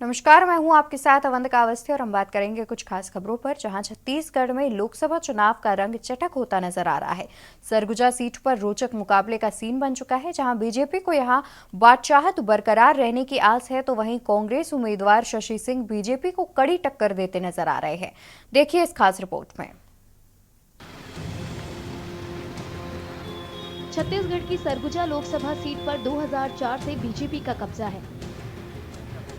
नमस्कार, मैं हूं आपके साथ अवंतिका अवस्थी और हम बात करेंगे कुछ खास खबरों पर। जहां छत्तीसगढ़ में लोकसभा चुनाव का रंग चटक होता नजर आ रहा है। सरगुजा सीट पर रोचक मुकाबले का सीन बन चुका है। जहां बीजेपी को यहां बादशाहत बरकरार रहने की आस है, तो वहीं कांग्रेस उम्मीदवार शशि सिंह बीजेपी को कड़ी टक्कर देते नजर आ रहे हैं। देखिए इस खास रिपोर्ट में। छत्तीसगढ़ की सरगुजा लोकसभा सीट पर 2004 से बीजेपी का कब्जा है।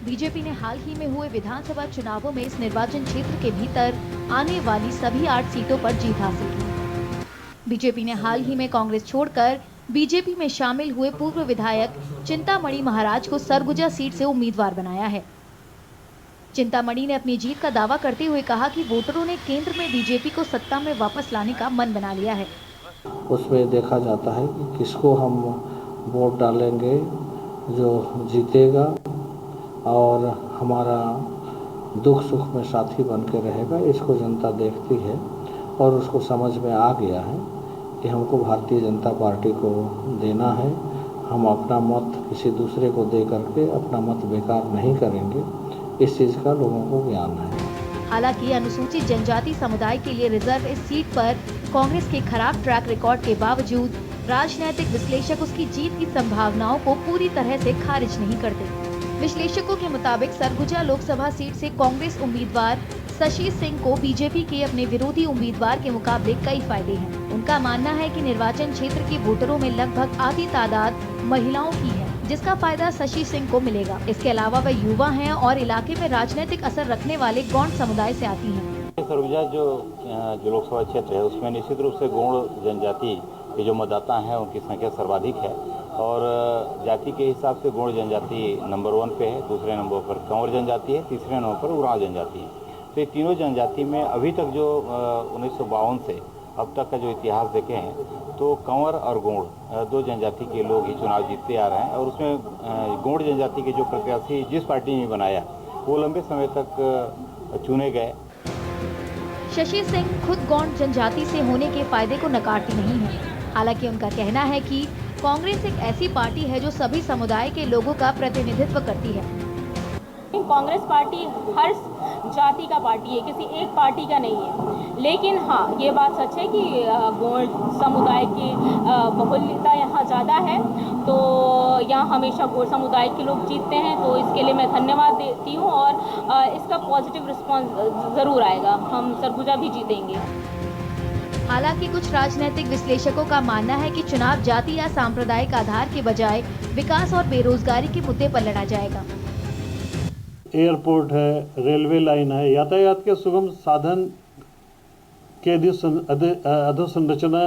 बीजेपी ने हाल ही में हुए विधानसभा चुनावों में इस निर्वाचन क्षेत्र के भीतर आने वाली सभी 8 सीटों पर जीत हासिल की। बीजेपी ने हाल ही में कांग्रेस छोड़कर बीजेपी में शामिल हुए पूर्व विधायक चिंतामणि महाराज को सरगुजा सीट से उम्मीदवार बनाया है। चिंतामणि ने अपनी जीत का दावा करते हुए कहा कि वोटरों ने केंद्र में बीजेपी को सत्ता में वापस लाने का मन बना लिया है। उसमें देखा जाता है कि किसको हम वोट डालेंगे जो जीतेगा और हमारा दुख सुख में साथी बन के रहेगा। इसको जनता देखती है और उसको समझ में आ गया है कि हमको भारतीय जनता पार्टी को देना है। हम अपना मत किसी दूसरे को दे करके अपना मत बेकार नहीं करेंगे। इस चीज़ का लोगों को ज्ञान है। हालांकि अनुसूचित जनजाति समुदाय के लिए रिजर्व इस सीट पर कांग्रेस के खराब ट्रैक रिकॉर्ड के बावजूद राजनीतिक विश्लेषक उसकी जीत की संभावनाओं को पूरी तरह से खारिज नहीं करते। विश्लेषकों के मुताबिक सरगुजा लोकसभा सीट से कांग्रेस उम्मीदवार शशि सिंह को बीजेपी के अपने विरोधी उम्मीदवार के मुकाबले कई फायदे हैं। उनका मानना है कि निर्वाचन क्षेत्र के वोटरों में लगभग आधी तादाद महिलाओं की है, जिसका फायदा शशि सिंह को मिलेगा। इसके अलावा वह युवा हैं और इलाके में राजनीतिक असर रखने वाले गौंड समुदाय से आती हैं। सरगुजा जो लोकसभा क्षेत्र है उसमें निश्चित रूप से गौंड जनजाति के जो मतदाता हैं उनकी संख्या सर्वाधिक है और जाति के हिसाब से गौंड जनजाति नंबर 1 पे है, दूसरे नंबर पर कंवर जनजाति है, तीसरे नंबर पर उरांव जनजाति है। तो ये तीनों जनजाति में अभी तक जो 1952 से अब तक का जो इतिहास देखे हैं तो कंवर और गौंड दो जनजाति के लोग ही चुनाव जीतते आ रहे हैं और उसमें गौंड जनजाति के जो प्रत्याशी जिस पार्टी ने बनाया वो लंबे समय तक चुने गए। शशि सिंह खुद गौंड जनजाति से होने के फायदे को नकारती नहीं है। हालांकि उनका कहना है कि कांग्रेस एक ऐसी पार्टी है जो सभी समुदाय के लोगों का प्रतिनिधित्व करती है। कांग्रेस पार्टी हर जाति का पार्टी है, किसी एक पार्टी का नहीं है। लेकिन हाँ, ये बात सच है कि गौंड समुदाय की बहुल्यता यहाँ ज़्यादा है, तो यहाँ हमेशा गौंड समुदाय के लोग जीतते हैं। तो इसके लिए मैं धन्यवाद देती हूँ और इसका पॉजिटिव रिस्पॉन्स ज़रूर आएगा। हम सरगुजा भी जीतेंगे। हालांकि कुछ राजनीतिक विश्लेषकों का मानना है कि चुनाव जाति या सांप्रदायिक आधार के बजाय विकास और बेरोजगारी के मुद्दे पर लड़ा जाएगा। एयरपोर्ट है, रेलवे लाइन है, यातायात के सुगम साधन के अधोसंरचना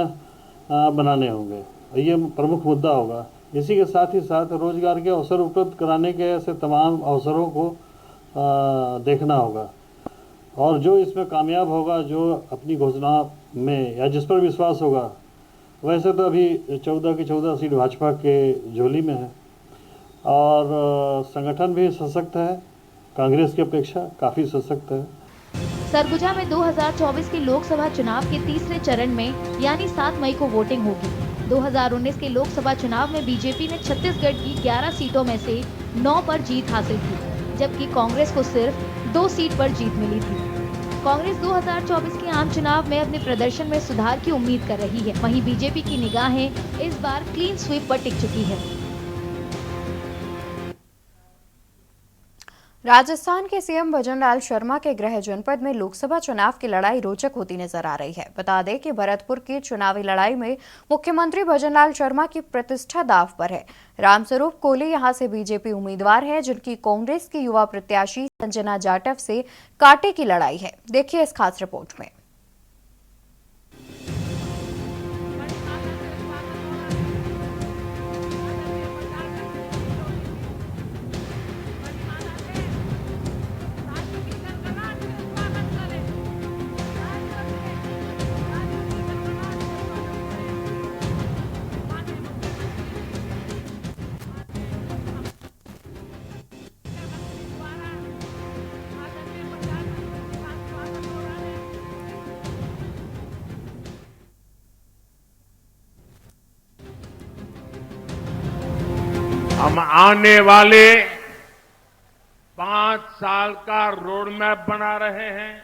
बनाने होंगे। ये प्रमुख मुद्दा होगा। इसी के साथ ही साथ रोजगार के अवसर उपलब्ध कराने के ऐसे तमाम अवसरों को देखना होगा और जो इसमें कामयाब होगा, जो अपनी घोषणा में या जिस पर विश्वास होगा, वैसे तो अभी 14 की 14 सीट भाजपा के झोली में है और संगठन भी सशक्त है, कांग्रेस की अपेक्षा काफ़ी सशक्त है। सरगुजा में 2024 के लोकसभा चुनाव के तीसरे चरण में यानी 7 मई को वोटिंग होगी। 2019 के लोकसभा चुनाव में बीजेपी ने छत्तीसगढ़ की 11 सीटों में से 9 पर जीत हासिल की, जबकि कांग्रेस को सिर्फ 2 सीट पर जीत मिली थी। कांग्रेस 2024 के आम चुनाव में अपने प्रदर्शन में सुधार की उम्मीद कर रही है। वहीं बीजेपी की निगाहें इस बार क्लीन स्वीप पर टिक चुकी है। राजस्थान के सीएम भजनलाल शर्मा के गृह जनपद में लोकसभा चुनाव की लड़ाई रोचक होती नजर आ रही है। बता दें कि भरतपुर की चुनावी लड़ाई में मुख्यमंत्री भजनलाल शर्मा की प्रतिष्ठा दांव पर है। रामस्वरूप कोहली यहां से बीजेपी उम्मीदवार है, जिनकी कांग्रेस की युवा प्रत्याशी संजना जाटव से कांटे की लड़ाई है। देखिए इस खास रिपोर्ट में। हम आने वाले 5 साल का रोड मैप बना रहे हैं।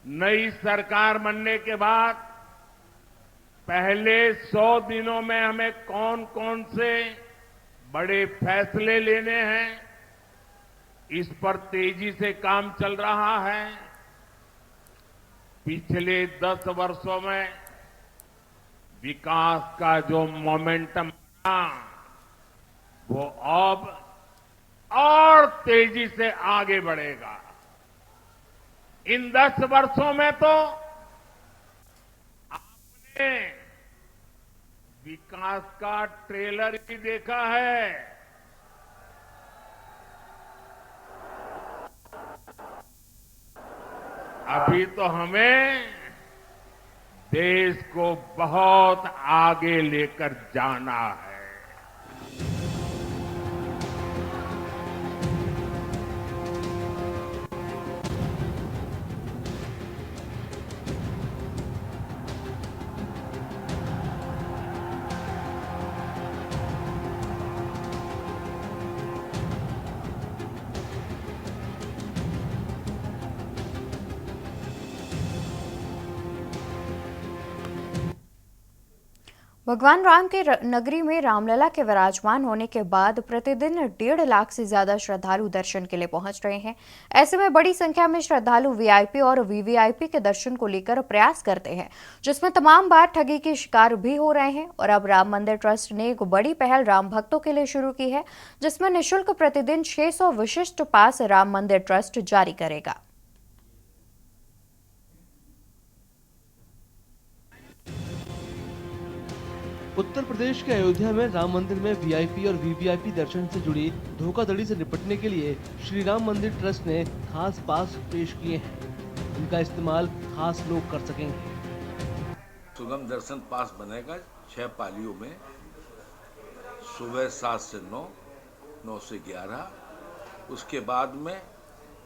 नई सरकार बनने के बाद पहले 100 दिनों में हमें कौन कौन से बड़े फैसले लेने हैं, इस पर तेजी से काम चल रहा है। पिछले 10 वर्षों में विकास का जो मोमेंटम था वो अब और तेजी से आगे बढ़ेगा। इन 10 वर्षों में तो आपने विकास का ट्रेलर ही देखा है। अभी तो हमें देश को बहुत आगे लेकर जाना है। भगवान राम के नगरी में रामलला के विराजमान होने के बाद प्रतिदिन 1.5 लाख से ज्यादा श्रद्धालु दर्शन के लिए पहुंच रहे हैं। ऐसे में बड़ी संख्या में श्रद्धालु वीआईपी और वीवीआईपी के दर्शन को लेकर प्रयास करते हैं, जिसमें तमाम बार ठगी के शिकार भी हो रहे हैं। और अब राम मंदिर ट्रस्ट ने एक बड़ी पहल राम भक्तों के लिए शुरू की है, जिसमें निःशुल्क प्रतिदिन 600 विशिष्ट पास राम मंदिर ट्रस्ट जारी करेगा। उत्तर प्रदेश के अयोध्या में राम मंदिर में वीआईपी और वीवीआईपी दर्शन से जुड़ी धोखाधड़ी से निपटने के लिए श्री राम मंदिर ट्रस्ट ने खास पास पेश किए हैं। इनका इस्तेमाल खास लोग कर सकेंगे। सुगम दर्शन पास बनेगा 6 पालियों में, सुबह 7 से 9, 9 से 11, उसके बाद में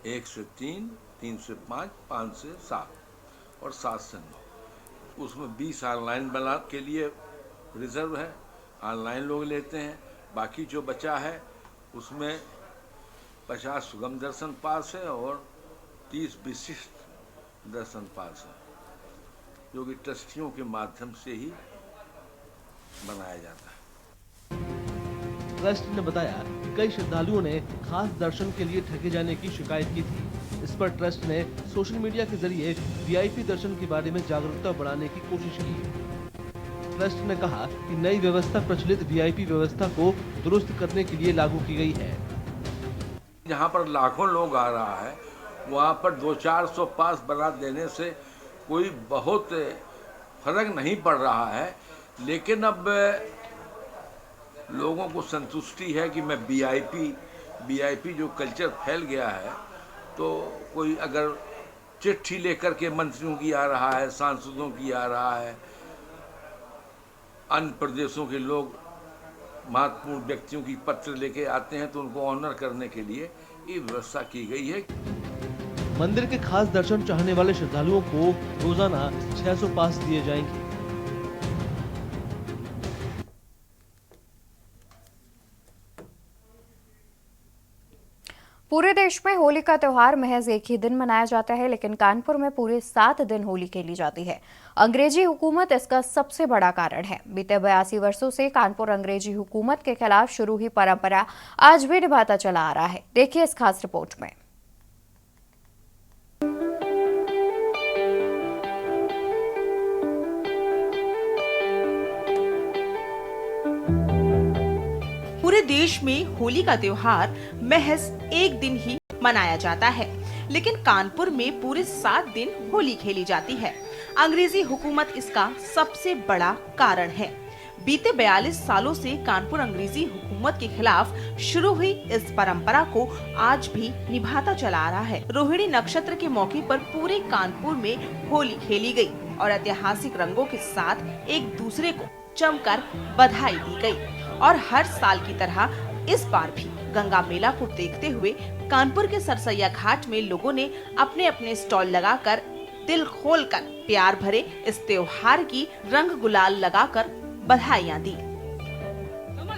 1 से 3, 3 से 5, 5 से 7 और 7 से 9। उसमें 20 ऑनलाइन बना के लिए रिजर्व है, ऑनलाइन लोग लेते हैं। बाकी जो बचा है उसमें 50 सुगम दर्शन पास है और 30 विशिष्ट दर्शन पास है, जो कि ट्रस्टियों के माध्यम से ही बनाया जाता है। ट्रस्ट ने बताया कि कई श्रद्धालुओं ने खास दर्शन के लिए ठगे जाने की शिकायत की थी। इस पर ट्रस्ट ने सोशल मीडिया के जरिए वीआईपी दर्शन के बारे में जागरूकता बढ़ाने की कोशिश की। ट्रस्ट ने कहा कि नई व्यवस्था प्रचलित वीआईपी व्यवस्था को दुरुस्त करने के लिए लागू की गई है। जहाँ पर लाखों लोग आ रहा है, वहाँ पर 200-400 पास बना देने से कोई बहुत फर्क नहीं पड़ रहा है। लेकिन अब लोगों को संतुष्टि है कि मैं वीआईपी जो कल्चर फैल गया है, तो कोई अगर चिट्ठी लेकर के मंत्रियों की आ रहा है, सांसदों की आ रहा है, अन्य प्रदेशों के लोग महत्वपूर्ण व्यक्तियों की पत्र लेके आते हैं, तो उनको ऑनर करने के लिए ये व्यवस्था की गई है। मंदिर के खास दर्शन चाहने वाले श्रद्धालुओं को रोजाना 600 पास दिए जाएंगे। पूरे देश में होली का त्योहार महज एक ही दिन मनाया जाता है, लेकिन कानपुर में पूरे 7 दिन होली खेली जाती है। अंग्रेजी हुकूमत इसका सबसे बड़ा कारण है। बीते 82 वर्षों से कानपुर अंग्रेजी हुकूमत के खिलाफ शुरू हुई परंपरा आज भी निभाता चला आ रहा है। देखिए इस खास रिपोर्ट में। पूरे देश में होली का त्योहार महज एक दिन ही मनाया जाता है, लेकिन कानपुर में पूरे 7 दिन होली खेली जाती है। अंग्रेजी हुकूमत इसका सबसे बड़ा कारण है। बीते 42 सालों से कानपुर अंग्रेजी हुकूमत के खिलाफ शुरू हुई इस परंपरा को आज भी निभाता चला आ रहा है। रोहिणी नक्षत्र के मौके पर पूरे कानपुर में होली खेली गई और ऐतिहासिक रंगों के साथ एक दूसरे को जमकर बधाई दी गई। और हर साल की तरह इस बार भी गंगा मेला को देखते हुए कानपुर के सरसैया घाट में लोगों ने अपने अपने स्टॉल लगाकर दिल खोलकर प्यार भरे इस त्योहार की रंग गुलाल लगाकर बधाइयां दी।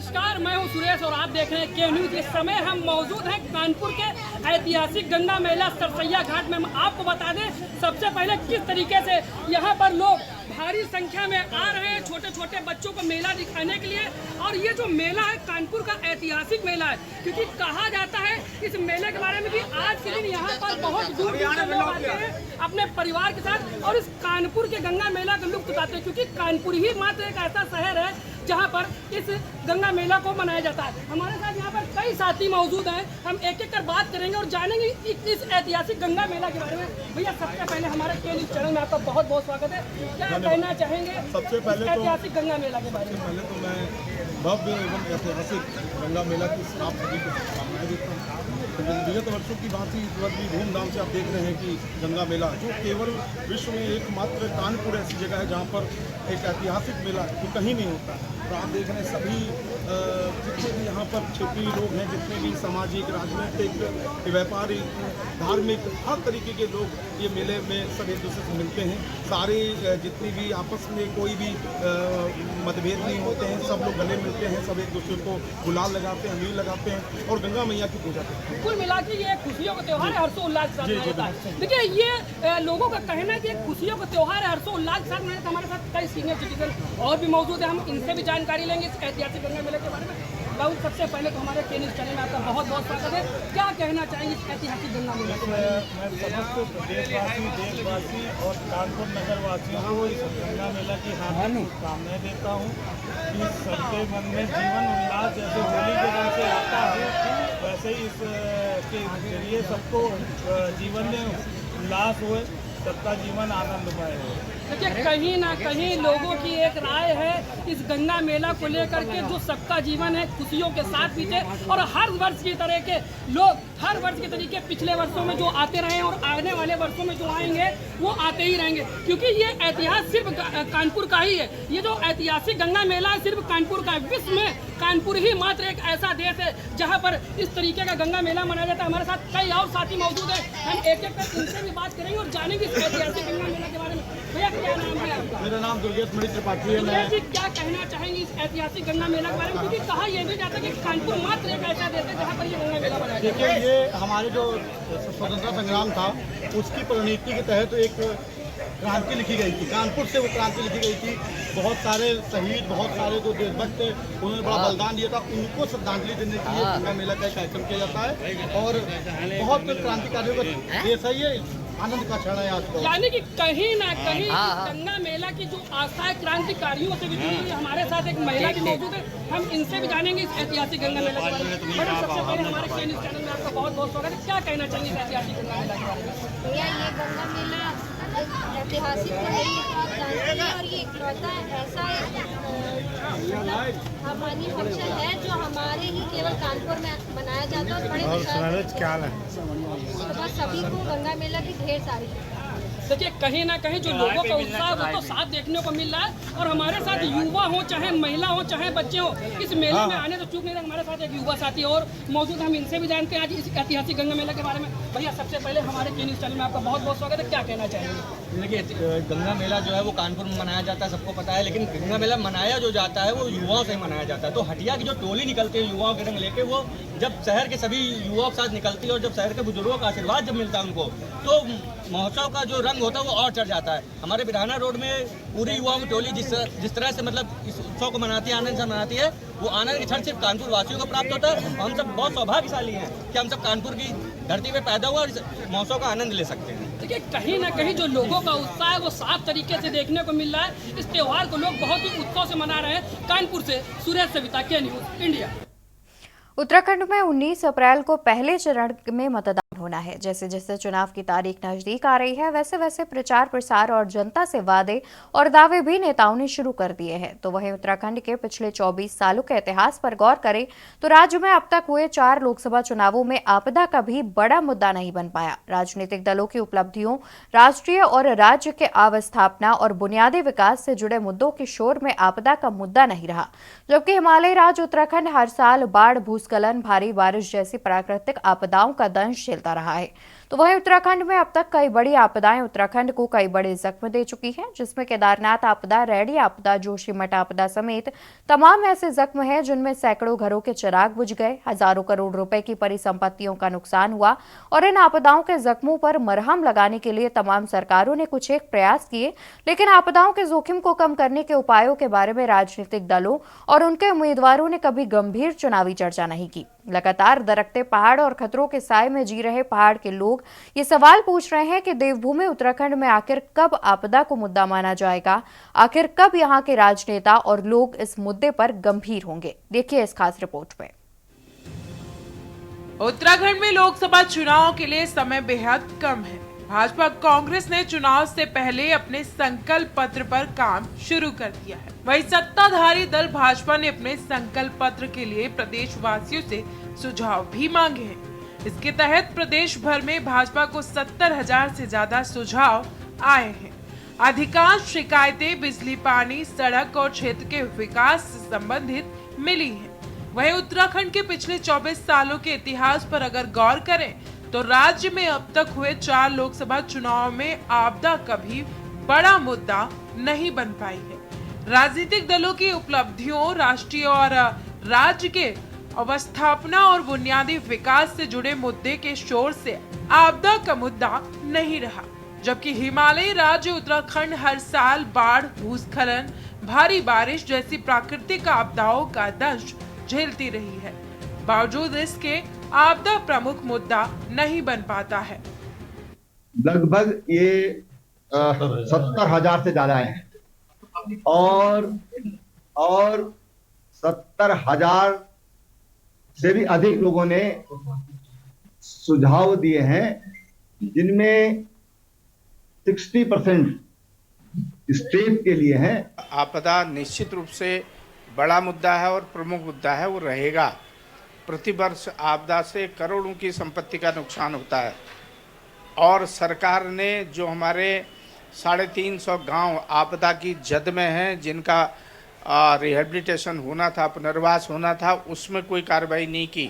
नमस्कार, मैं हूं सुरेश और आप देख रहे हैं के न्यूज। इस समय हम मौजूद हैं कानपुर के ऐतिहासिक गंगा मेला सरसैया घाट में। हम आपको बता दें सबसे पहले किस तरीके से यहाँ पर लोग भारी संख्या में आ रहे हैं छोटे छोटे बच्चों को मेला दिखाने के लिए। और ये जो मेला है कानपुर का ऐतिहासिक मेला है, क्योंकि कहा जाता है इस मेले के बारे में कि आज के दिन यहाँ पर बहुत दूर दूर से लोग आते हैं अपने परिवार के साथ और इस कानपुर के गंगा मेला का लुत्फ उठाते हैं, क्योंकि कानपुर ही मात्र एक ऐसा शहर है जहाँ पर इस गंगा मेला को मनाया जाता है। हमारे साथ यहाँ पर कई साथी मौजूद हैं, हम एक एक कर बात करेंगे और जानेंगे इस ऐतिहासिक गंगा मेला के बारे में। भैया सबसे पहले हमारे के न्यूज चैनल में आपका बहुत बहुत स्वागत है। क्या कहना चाहेंगे सबसे पहले ऐतिहासिक गंगा मेला के बारे में? पहले तो मैं भव्य एवं ऐतिहासिक गंगा मेला की आप सभी को शुभकामनाएं देता हूँ। विगत वर्षों की बात ही इस बार भी धूमधाम से आप देख रहे हैं कि गंगा मेला जो केवल विश्व में एकमात्र कानपुर ऐसी जगह है जहाँ पर एक ऐतिहासिक मेला जो कहीं नहीं होता है। तो आप देख रहे हैं सभी जितने भी यहाँ पर क्षेत्रीय लोग हैं, जितने भी सामाजिक, राजनीतिक, व्यापारिक, धार्मिक, हर तरीके के लोग ये मेले में सब एक दूसरे से मिलते हैं। सारे जितनी भी आपस में कोई भी मतभेद नहीं होते हैं, सब लोग गले मिलते हैं, सब एक दूसरे को गुलाल लगाते हैं, अमीर लगाते हैं और गंगा मैया की पूजा करते हैं। कुल मिला के ये खुशियों का त्योहार है, हर्षोल्लास के साथ मनाया जाता है। देखिए ये लोगों का कहना है कि खुशियों का त्योहार है, हर्षोल्लास के साथ मनाया जाता है। हमारे साथ कई सीनियर सिटीजन और भी मौजूद है, हम इनसे भी जानकारी लेंगे इस ऐतिहासिक गंगा मेले के बारे में। बाबू सबसे पहले तो हमारे के न्यूज चैनल में आपका बहुत बहुत स्वागत है। क्या कहना चाहेंगे इस ऐतिहासिक गंगा मेले के बारे में? मैं समस्त देशवासी और कानपुर नगर वासियों को इस गंगा मेला की हार्दिक शुभकामनाएं देता हूँ कि सबके मन में जीवन उल्लास जैसे होली के दिन से आता है, वैसे ही इसके जरिए सबको जीवन में उल्लास हुए, सबका जीवन आनंदमय हो। देखिए कहीं ना कहीं लोगों की एक राय है इस गंगा मेला को लेकर के जो सबका जीवन है खुशियों के साथ बीते और हर वर्ष की तरह के लोग हर वर्ष के तरीके पिछले वर्षों में जो आते रहे और आने वाले वर्षों में जो आएंगे वो आते ही रहेंगे, क्योंकि ये ऐतिहास सिर्फ कानपुर का ही है। ये जो ऐतिहासिक गंगा मेला है सिर्फ कानपुर का है। विश्व में कानपुर ही मात्र एक ऐसा देश है जहाँ पर इस तरीके का गंगा मेला मनाया जाता है। हमारे साथ कई और साथी मौजूद हैं, हम एक एक कर इनसे भी बात करेंगे और जानेंगे इस ऐतिहासिक गंगा मेला के बारे में। भैया क्या नाम है आपका? मेरा नाम दुर्गेश मणि त्रिपाठी है। मैं जी क्या कहना चाहेंगे इस ऐतिहासिक गंगा मेला के बारे में, क्योंकि कहा यह भी जाता है कि कानपुर मात्र एक ऐसा देश है जहाँ पर ये गंगा मेला मनाया जाता है। देखिए ये हमारे जो स्वतंत्रता संग्राम था उसकी परिणति के तहत एक क्रांति लिखी गई थी, कानपुर से वो क्रांति लिखी गई थी। बहुत सारे शहीद, बहुत सारे जो देशभक्त थे उन्होंने बड़ा बलिदान दिया था, उनको श्रद्धांजलि देने के लिए गंगा मेला का एक कार्यक्रम किया जाता है और बहुत क्रांतिकारियों का देश है ये, आनंद का क्षण है आज को। यानी कि कहीं ना कहीं गंगा मेला की जो आस्था है क्रांतिकारियों से भी जुड़ी हुई है। हमारे साथ एक महिला भी मौजूद है, हम इनसे भी जानेंगे इस ऐतिहासिक गंगा मेला के बारे में। मैडम सबसे पहले हमारे के न्यूज चैनल में आपका बहुत बहुत स्वागत है। क्या कहना चाहिए इस ऐतिहासिक गंगा मेला के बारे में? भैया ये गंगा मेला ऐतिहासिक तो है ही और ये इकलौता ऐसा हमारी फंक्शन है जो हमारे ही केवल कानपुर में मनाया जाता है और बड़े विशाल सभी को गंगा मेला की ढेर सारी। देखिए कहीं ना कहीं जो लोगों का उत्साह वो तो साथ देखने को मिल रहा है और हमारे साथ युवा हो चाहे महिला हो चाहे बच्चे हो इस मेले में आने तो चूक नहीं रहे। हमारे साथ एक युवा साथी और मौजूद, हम इनसे भी जानते हैं आज इस ऐतिहासिक गंगा मेला के बारे में। भैया सबसे पहले हमारे के न्यूज चैनल में आपका बहुत बहुत स्वागत है। क्या कहना चाहेंगे? देखिए गंगा मेला जो है वो कानपुर में मनाया जाता है, सबको पता है, लेकिन गंगा मेला मनाया जो जाता है वो युवाओं से मनाया जाता है। तो हटिया की जो टोली निकलती है युवाओं के रंग लेके, वो जब शहर के सभी युवाओं के साथ निकलती है और जब शहर के बुजुर्गों का आशीर्वाद जब मिलता है उनको, तो महोत्सव का जो रंग होता है वो और चढ़ जाता है। हमारे बिराना रोड में पूरी युवाओं की टोली जिस तरह से मतलब इस उत्सव को मनाती है, आनंद से मनाती है, वो आनंद के क्षण सिर्फ कानपुर वासियों को प्राप्त होता है। हम सब बहुत सौभाग्यशाली हैं कि हम सब कानपुर की धरती पे पैदा हुआ और इस महोत्सव का आनंद ले सकते हैं। देखिए कहीं ना कहीं जो लोगों का उत्साह है वो साफ तरीके से देखने को मिल रहा है। इस त्योहार को लोग बहुत ही उत्साह से मना रहे हैं। कानपुर से सुरेश सविता, के न्यूज इंडिया। उत्तराखंड में 19 अप्रैल को पहले चरण में मतदान होना है। जैसे जैसे चुनाव की तारीख नजदीक आ रही है वैसे वैसे प्रचार प्रसार और जनता से वादे और दावे भी नेताओं ने शुरू कर दिए हैं। तो वहीं उत्तराखंड के पिछले 24 सालों के इतिहास पर गौर करें तो राज्य में अब तक हुए 4 लोकसभा चुनावों में आपदा का भी बड़ा मुद्दा नहीं बन पाया। राजनीतिक दलों की उपलब्धियों, राष्ट्रीय और राज्य के अवस्थापना और बुनियादी विकास से जुड़े मुद्दों के शोर में आपदा का मुद्दा नहीं रहा, जबकि हिमालय राज्य उत्तराखंड हर साल बाढ़, भूस्खलन, भारी बारिश जैसी प्राकृतिक आपदाओं का दंश झेलता रहा है। तो वहीं उत्तराखंड में अब तक कई बड़ी आपदाएं उत्तराखंड को कई बड़े जख्म दे चुकी हैं, जिसमें केदारनाथ आपदा, रैडी आपदा, जोशीमठ आपदा समेत तमाम ऐसे जख्म हैं जिनमें सैकड़ों घरों के चिराग बुझ गए, हजारों करोड़ रुपए की परिसंपत्तियों का नुकसान हुआ। और इन आपदाओं के जख्मों पर मरहम लगाने के लिए तमाम सरकारों ने कुछ एक प्रयास किए, लेकिन आपदाओं के जोखिम को कम करने के उपायों के बारे में राजनीतिक दलों और उनके उम्मीदवारों ने कभी गंभीर चुनावी चर्चा नहीं की। लगातार दरकते पहाड़ और खतरों के साए में जी रहे पहाड़ के लोग ये सवाल पूछ रहे हैं कि देवभूमि उत्तराखंड में आखिर कब आपदा को मुद्दा माना जाएगा, आखिर कब यहाँ के राजनेता और लोग इस मुद्दे पर गंभीर होंगे। देखिए इस खास रिपोर्ट में। उत्तराखंड में लोकसभा चुनाव के लिए समय बेहद कम है। भाजपा कांग्रेस ने चुनाव से पहले अपने संकल्प पत्र पर काम शुरू कर दिया है। वहीं सत्ताधारी दल भाजपा ने अपने संकल्प पत्र के लिए प्रदेशवासियों से सुझाव भी मांगे हैं। इसके तहत प्रदेश भर में भाजपा को 70,000 से ज्यादा सुझाव आए हैं। अधिकांश शिकायतें बिजली, पानी, सड़क और क्षेत्र के विकास से संबंधित मिली हैं। वहीं उत्तराखंड के पिछले 24 सालों के इतिहास पर अगर गौर करें तो राज्य में अब तक हुए 4 लोकसभा चुनाव में आपदा कभी बड़ा मुद्दा नहीं बन पाई है। राजनीतिक दलों की उपलब्धियों, राष्ट्रीय और राज्य के अवस्थापना और बुनियादी विकास से जुड़े मुद्दे के शोर से आपदा का मुद्दा नहीं रहा, जबकि हिमालयी राज्य उत्तराखंड हर साल बाढ़, भूस्खलन, भारी बारिश जैसी प्राकृतिक आपदाओं का दंश झेलती रही है। बावजूद इसके आपदा प्रमुख मुद्दा नहीं बन पाता है। लगभग ये 70,000 से ज्यादा है और 70,000 से भी अधिक लोगों ने सुझाव दिए हैं, जिनमें 60% स्टेट के लिए है। आपदा निश्चित रूप से बड़ा मुद्दा है और प्रमुख मुद्दा है, वो रहेगा। प्रतिवर्ष आपदा से करोड़ों की संपत्ति का नुकसान होता है और सरकार ने जो हमारे 350 गांव आपदा की जद में हैं, जिनका रिहेबिलिटेशन होना था, पुनर्वास होना था, उसमें कोई कार्रवाई नहीं की।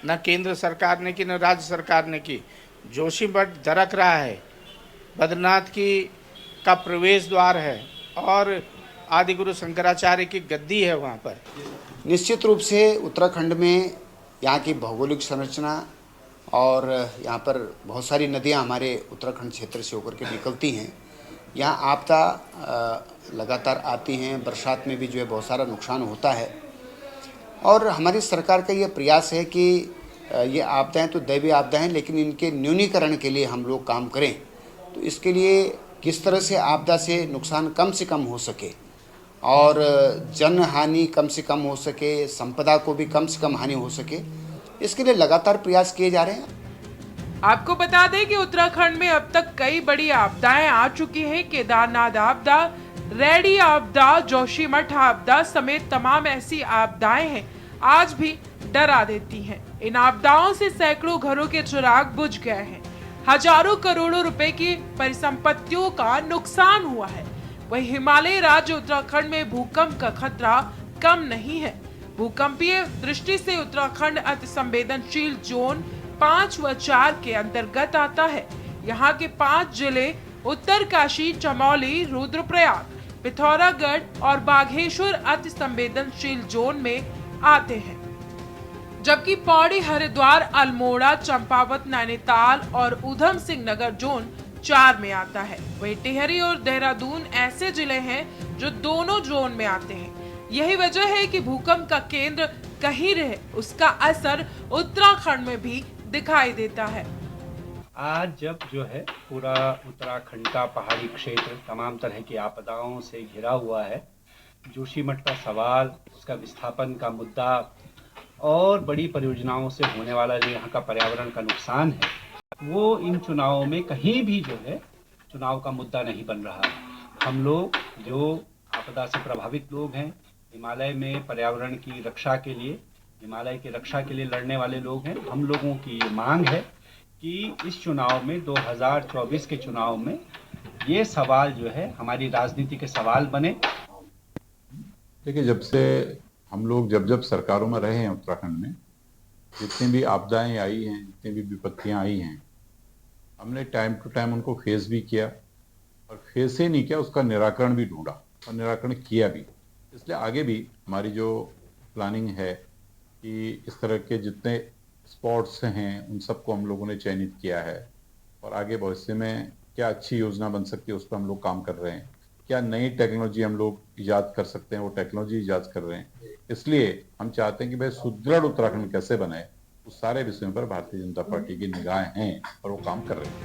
न केंद्र सरकार ने की, न राज्य सरकार ने की। जोशीमठ दरक रहा है, बद्रीनाथ का प्रवेश द्वार है और आदि गुरु शंकराचार्य की गद्दी है वहाँ पर। निश्चित रूप से उत्तराखंड में यहाँ की भौगोलिक संरचना और यहाँ पर बहुत सारी नदियाँ हमारे उत्तराखंड क्षेत्र से होकर के निकलती हैं। यहाँ आपदा लगातार आती हैं, बरसात में भी जो है बहुत सारा नुकसान होता है और हमारी सरकार का ये प्रयास है कि ये आपदाएं तो दैवीय आपदाएं हैं, लेकिन इनके न्यूनीकरण के लिए हम लोग काम करें। तो इसके लिए किस तरह से आपदा से नुकसान कम से कम हो सके और जन हानि कम से कम हो सके, संपदा को भी कम से कम हानि हो सके, इसके लिए लगातार प्रयास किए जा रहे हैं। आपको बता दें कि उत्तराखंड में अब तक कई बड़ी आपदाएं आ चुकी हैं। केदारनाथ आपदा, रैडी आपदा, जोशीमठ आपदा समेत तमाम ऐसी आपदाएं हैं आज भी डरा देती हैं। इन आपदाओं से सैकड़ों घरों के चिराग बुझ गए हैं, हजारों करोड़ों रुपए की परिसंपत्तियों का नुकसान हुआ है। वहीं हिमालयी राज्य उत्तराखंड में भूकंप का खतरा कम नहीं है। भूकंपीय दृष्टि से उत्तराखंड अति संवेदनशील जोन 5 व 4 के अंतर्गत आता है। यहाँ के 5 जिले उत्तरकाशी, चमोली, रुद्रप्रयाग, पिथौरागढ़ और बाघेश्वर अति संवेदनशील जोन में आते हैं, जबकि पौड़ी, हरिद्वार, अल्मोड़ा, चंपावत, नैनीताल और ऊधम सिंह नगर जोन 4 में आता है। वहीं टिहरी और देहरादून ऐसे जिले हैं जो दोनों जोन में आते हैं। यही वजह है कि भूकंप का केंद्र कहीं रहे, उसका असर उत्तराखंड में भी दिखाई देता है। आज जब जो है पूरा उत्तराखंड का पहाड़ी क्षेत्र तमाम तरह की आपदाओं से घिरा हुआ है, जोशीमठ का सवाल, उसका विस्थापन का मुद्दा और बड़ी परियोजनाओं से होने वाला जो यहाँ का पर्यावरण का नुकसान है, वो इन चुनावों में कहीं भी जो है चुनाव का मुद्दा नहीं बन रहा है। हम लोग जो आपदा से प्रभावित लोग हैं, हिमालय में पर्यावरण की रक्षा के लिए, हिमालय की रक्षा के लिए लड़ने वाले लोग हैं, हम लोगों की ये मांग है कि इस चुनाव में 2024 के चुनाव में ये सवाल जो है हमारी राजनीति के सवाल बने। देखिए, जब से हम लोग जब सरकारों में रहे हैं उत्तराखंड में, जितनी भी आपदाएं आई हैं, जितनी भी विपत्तियां आई हैं, हमने टाइम टू टाइम उनको फेस भी किया, और फेस ही नहीं किया, उसका निराकरण भी ढूंढा और निराकरण किया भी। इसलिए आगे भी हमारी जो प्लानिंग है कि इस तरह के जितने स्पॉट्स हैं उन सबको हम लोगों ने चयनित किया है, और आगे भविष्य में क्या अच्छी योजना बन सकती है उस पर हम लोग काम कर रहे हैं, क्या नई टेक्नोलॉजी हम लोग इजाद कर सकते हैं वो टेक्नोलॉजी इजाद कर रहे हैं। इसलिए हम चाहते हैं कि भाई सुदृढ़ उत्तराखंड कैसे बने, उस सारे विषयों पर भारतीय जनता पार्टी की निगाहें हैं और वो काम कर रहे हैं।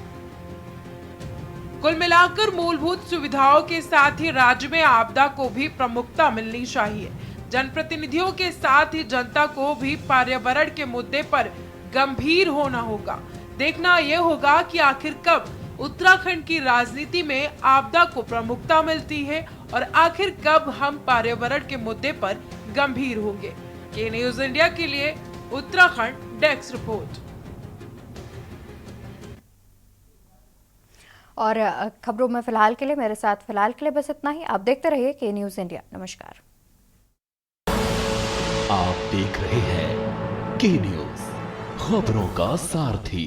कुल मिलाकर मूलभूत सुविधाओं के साथ ही राज्य में आपदा को भी प्रमुखता मिलनी चाहिए। जनप्रतिनिधियों के साथ ही जनता को भी पर्यावरण के मुद्दे पर गंभीर होना होगा। देखना यह होगा कि आखिर कब उत्तराखंड की राजनीति में आपदा को प्रमुखता मिलती है और आखिर कब हम पर्यावरण के मुद्दे पर गंभीर होंगे। के न्यूज इंडिया के लिए उत्तराखंड डेस्क रिपोर्ट। और खबरों में फिलहाल के लिए बस इतना ही। आप देखते रहिए के न्यूज इंडिया। नमस्कार। आप देख रहे हैं के न्यूज, खबरों का सारथी।